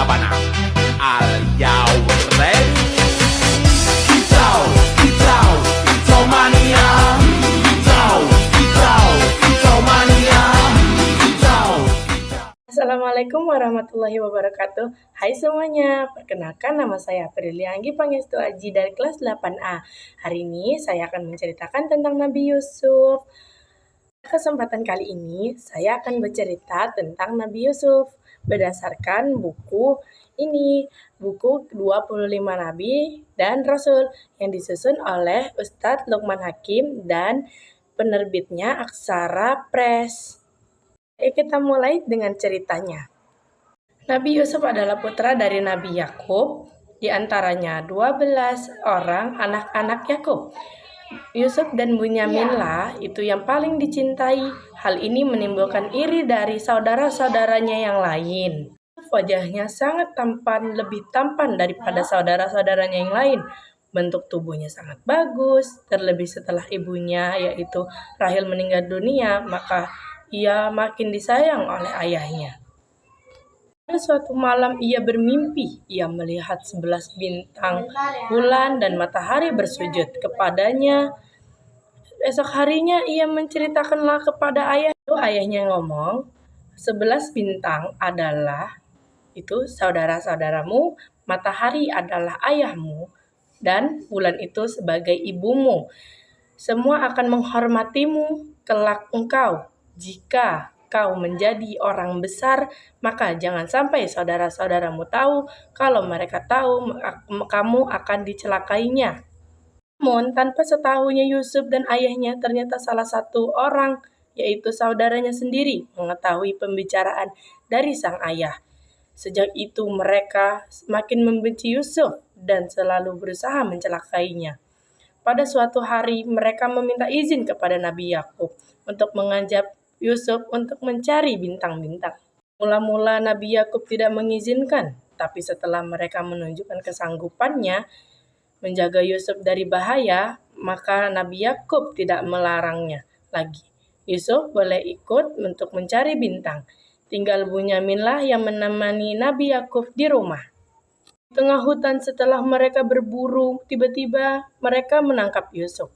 8A. Are you ready? Kicau, kicau, kicau mania. Kicau, kicau, kicau mania. Kicau, kicau. Assalamualaikum warahmatullahi wabarakatuh. Hai semuanya, perkenalkan nama saya Aprilia Anggi Pangestu Aji dari kelas 8A. Hari ini saya akan menceritakan tentang Nabi Yusuf. Kesempatan kali ini saya akan bercerita tentang Nabi Yusuf berdasarkan buku 25 Nabi dan Rasul yang disusun oleh Ustadz Lukman Hakim dan penerbitnya Aksara Press. Kita mulai dengan ceritanya. Nabi Yusuf adalah putra dari Nabi Yakub, di antaranya 12 orang anak-anak Yakub. Yusuf dan Bunyaminlah itu yang paling dicintai. Hal ini menimbulkan iri dari saudara-saudaranya yang lain. Wajahnya sangat tampan, lebih tampan daripada saudara-saudaranya yang lain. Bentuk tubuhnya sangat bagus, terlebih setelah ibunya yaitu Rahil meninggal dunia, maka ia makin disayang oleh ayahnya. Pada suatu malam ia bermimpi, ia melihat 11 bintang, bulan dan matahari bersujud kepadanya. Esok harinya ia menceritakanlah kepada ayahnya ngomong, 11 bintang adalah itu saudara-saudaramu, matahari adalah ayahmu, dan bulan itu sebagai ibumu. Semua akan menghormatimu kelak engkau. Jika kau menjadi orang besar, maka jangan sampai saudara-saudaramu tahu. Kalau mereka tahu, kamu akan dicelakainya. Namun, tanpa setahunya Yusuf dan ayahnya, ternyata salah satu orang, yaitu saudaranya sendiri, mengetahui pembicaraan dari sang ayah. Sejak itu mereka semakin membenci Yusuf dan selalu berusaha mencelakainya. Pada suatu hari mereka meminta izin kepada Nabi Yakub untuk mengajak Yusuf untuk mencari bintang-bintang. Mula-mula Nabi Yakub tidak mengizinkan, tapi setelah mereka menunjukkan kesanggupannya menjaga Yusuf dari bahaya, maka Nabi Yakub tidak melarangnya lagi. Yusuf boleh ikut untuk mencari bintang. Tinggal Bunyaminlah yang menemani Nabi Yakub di rumah. Di tengah hutan setelah mereka berburu, tiba-tiba mereka menangkap Yusuf.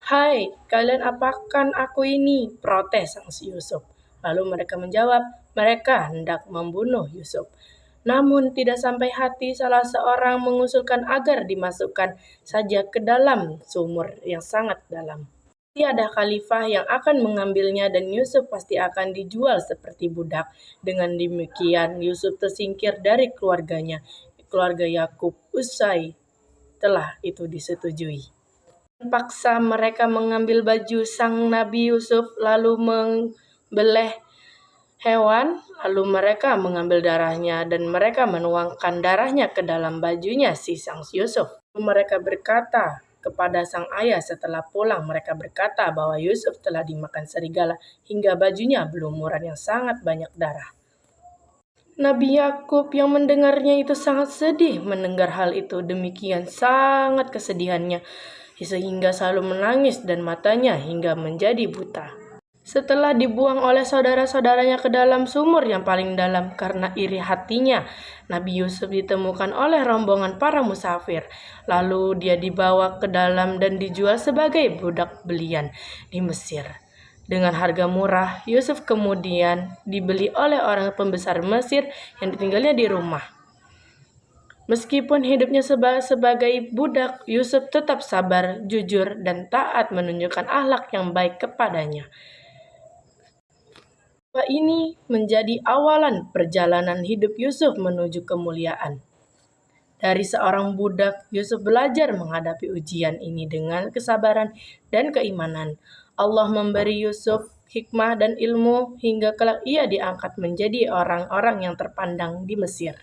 "Hai, kalian apakan aku ini?" protes sang Yusuf. Lalu mereka menjawab, mereka hendak membunuh Yusuf. Namun tidak sampai hati salah seorang mengusulkan agar dimasukkan saja ke dalam sumur yang sangat dalam. Tiada khalifah yang akan mengambilnya dan Yusuf pasti akan dijual seperti budak. Dengan demikian Yusuf tersingkir dari keluarganya, keluarga Yakub. Usai telah itu disetujui. Paksa mereka mengambil baju sang Nabi Yusuf lalu membeleh hewan, lalu mereka mengambil darahnya dan mereka menuangkan darahnya ke dalam bajunya si sang Yusuf. Mereka berkata kepada sang ayah setelah pulang, mereka berkata bahwa Yusuf telah dimakan serigala hingga bajunya berlumuran yang sangat banyak darah. Nabi Yakub yang mendengarnya itu sangat sedih mendengar hal itu, demikian sangat kesedihannya sehingga selalu menangis dan matanya hingga menjadi buta. Setelah dibuang oleh saudara-saudaranya ke dalam sumur yang paling dalam karena iri hatinya, Nabi Yusuf ditemukan oleh rombongan para musafir. Lalu dia dibawa ke dalam dan dijual sebagai budak belian di Mesir. Dengan harga murah, Yusuf kemudian dibeli oleh orang pembesar Mesir yang ditinggalnya di rumah. Meskipun hidupnya sebagai budak, Yusuf tetap sabar, jujur, dan taat menunjukkan akhlak yang baik kepadanya. Ini menjadi awalan perjalanan hidup Yusuf menuju kemuliaan. Dari seorang budak, Yusuf belajar menghadapi ujian ini dengan kesabaran dan keimanan. Allah memberi Yusuf hikmah dan ilmu hingga kelak ia diangkat menjadi orang-orang yang terpandang di Mesir.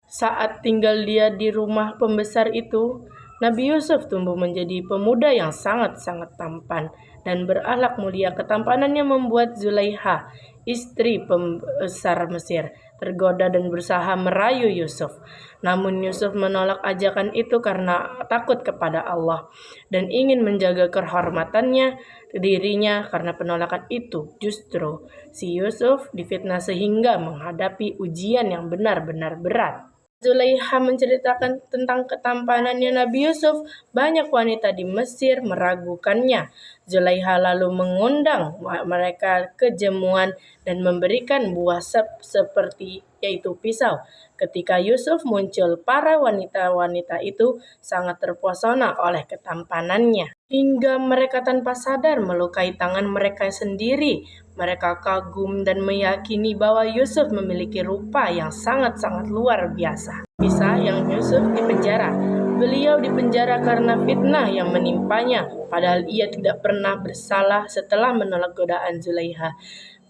Saat tinggal dia di rumah pembesar itu, Nabi Yusuf tumbuh menjadi pemuda yang sangat-sangat tampan dan berakhlak mulia. Ketampanannya membuat Zulaikha, istri pembesar Mesir, tergoda dan berusaha merayu Yusuf. Namun Yusuf menolak ajakan itu karena takut kepada Allah dan ingin menjaga kehormatannya dirinya. Karena penolakan itu, justru si Yusuf difitnah sehingga menghadapi ujian yang benar-benar berat. Zulaikha menceritakan tentang ketampanannya Nabi Yusuf. Banyak wanita di Mesir meragukannya. Zulaikha lalu mengundang mereka ke jemuan dan memberikan buah seperti yaitu pisau. Ketika Yusuf muncul, para wanita-wanita itu sangat terpesona oleh ketampanannya, hingga mereka tanpa sadar melukai tangan mereka sendiri. Mereka kagum dan meyakini bahwa Yusuf memiliki rupa yang sangat-sangat luar biasa. Kisah yang Yusuf dipenjara. Beliau dipenjara karena fitnah yang menimpanya, padahal ia tidak pernah bersalah setelah menolak godaan Zulaikha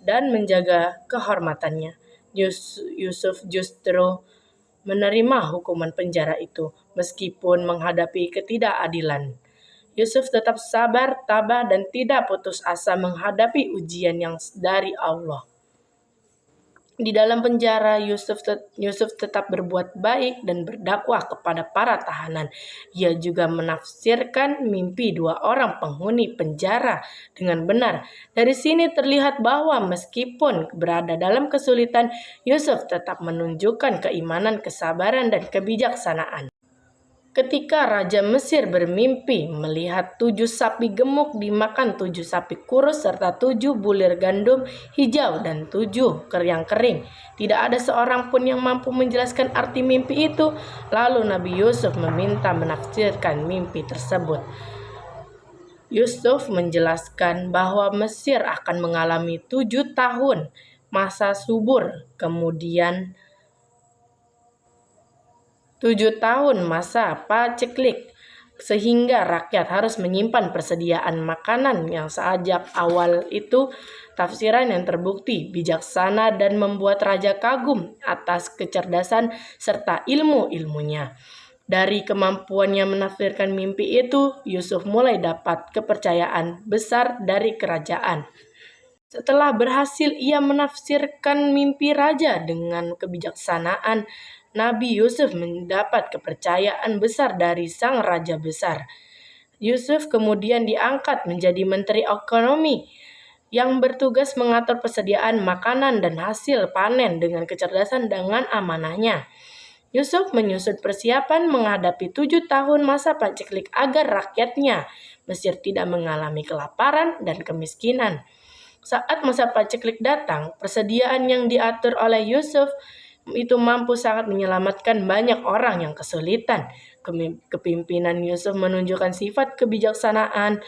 dan menjaga kehormatannya. Yusuf justru menerima hukuman penjara itu meskipun menghadapi ketidakadilan. Yusuf tetap sabar, tabah, dan tidak putus asa menghadapi ujian yang dari Allah. Di dalam penjara, Yusuf tetap berbuat baik dan berdakwah kepada para tahanan. Ia juga menafsirkan mimpi dua orang penghuni penjara dengan benar. Dari sini terlihat bahwa meskipun berada dalam kesulitan, Yusuf tetap menunjukkan keimanan, kesabaran, dan kebijaksanaan. Ketika Raja Mesir bermimpi melihat 7 sapi gemuk dimakan 7 sapi kurus serta 7 bulir gandum hijau dan 7 yang kering. Tidak ada seorang pun yang mampu menjelaskan arti mimpi itu. Lalu Nabi Yusuf meminta menafsirkan mimpi tersebut. Yusuf menjelaskan bahwa Mesir akan mengalami 7 tahun masa subur, kemudian 7 tahun masa paceklik, sehingga rakyat harus menyimpan persediaan makanan yang sejak awal itu. Tafsiran yang terbukti bijaksana dan membuat raja kagum atas kecerdasan serta ilmu-ilmunya. Dari kemampuannya menafsirkan mimpi itu, Yusuf mulai dapat kepercayaan besar dari kerajaan. Setelah berhasil ia menafsirkan mimpi raja dengan kebijaksanaan, Nabi Yusuf mendapat kepercayaan besar dari sang raja besar. Yusuf kemudian diangkat menjadi menteri ekonomi yang bertugas mengatur persediaan makanan dan hasil panen dengan kecerdasan dengan amanahnya. Yusuf menyusun persiapan menghadapi 7 tahun masa paceklik agar rakyatnya Mesir tidak mengalami kelaparan dan kemiskinan. Saat masa paceklik datang, persediaan yang diatur oleh Yusuf itu mampu sangat menyelamatkan banyak orang yang kesulitan. Kepimpinan Yusuf menunjukkan sifat kebijaksanaan,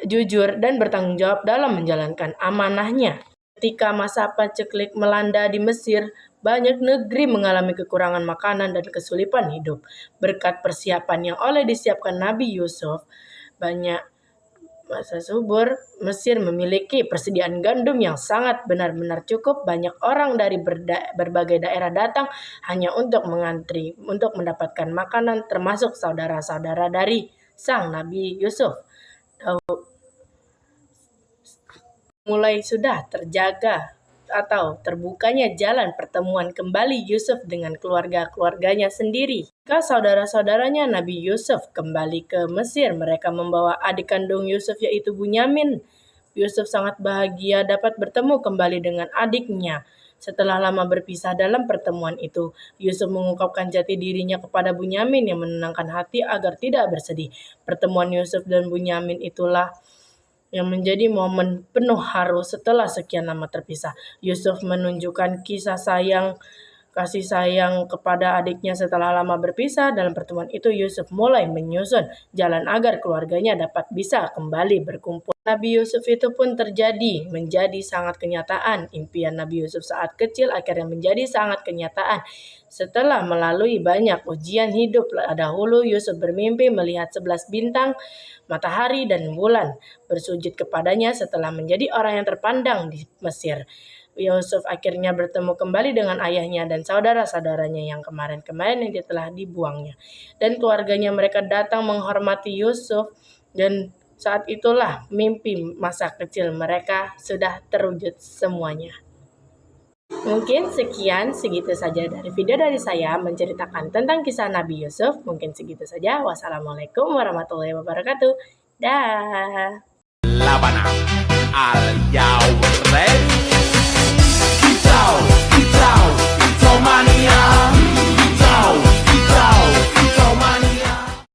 jujur, dan bertanggung jawab dalam menjalankan amanahnya. Ketika masa paceklik melanda di Mesir, banyak negeri mengalami kekurangan makanan dan kesulitan hidup. Berkat persiapan yang oleh disiapkan Nabi Yusuf, banyak masa subur, Mesir memiliki persediaan gandum yang sangat benar-benar cukup. Banyak orang dari berbagai daerah datang hanya untuk mengantri untuk mendapatkan makanan, termasuk saudara-saudara dari sang Nabi Yusuf. Mulai sudah terjaga atau terbukanya jalan pertemuan kembali Yusuf dengan keluarga-keluarganya sendiri. Ketika saudara-saudaranya Nabi Yusuf kembali ke Mesir, mereka membawa adik kandung Yusuf yaitu Bunyamin. Yusuf sangat bahagia dapat bertemu kembali dengan adiknya. Setelah lama berpisah dalam pertemuan itu, Yusuf mengungkapkan jati dirinya kepada Bunyamin yang menenangkan hati agar tidak bersedih. Pertemuan Yusuf dan Bunyamin itulah yang menjadi momen penuh haru setelah sekian lama terpisah. Yusuf menunjukkan kasih sayang kepada adiknya setelah lama berpisah. Dalam pertemuan itu, Yusuf mulai menyusun jalan agar keluarganya dapat bisa kembali berkumpul. Nabi Yusuf itu pun menjadi sangat kenyataan. Impian Nabi Yusuf saat kecil akhirnya menjadi sangat kenyataan. Setelah melalui banyak ujian hidup dahulu, Yusuf bermimpi melihat 11 bintang, matahari, dan bulan bersujud kepadanya setelah menjadi orang yang terpandang di Mesir. Yusuf akhirnya bertemu kembali dengan ayahnya dan saudara-saudaranya yang kemarin-kemarin yang telah dibuangnya. Dan keluarganya mereka datang menghormati Yusuf, dan saat itulah mimpi masa kecil mereka sudah terwujud semuanya. Mungkin sekian, segitu saja dari video dari saya menceritakan tentang kisah Nabi Yusuf. Mungkin segitu saja. Wassalamualaikum warahmatullahi wabarakatuh. Dah. Labanam. Are you ready? Kicau, kicau, kicau mania.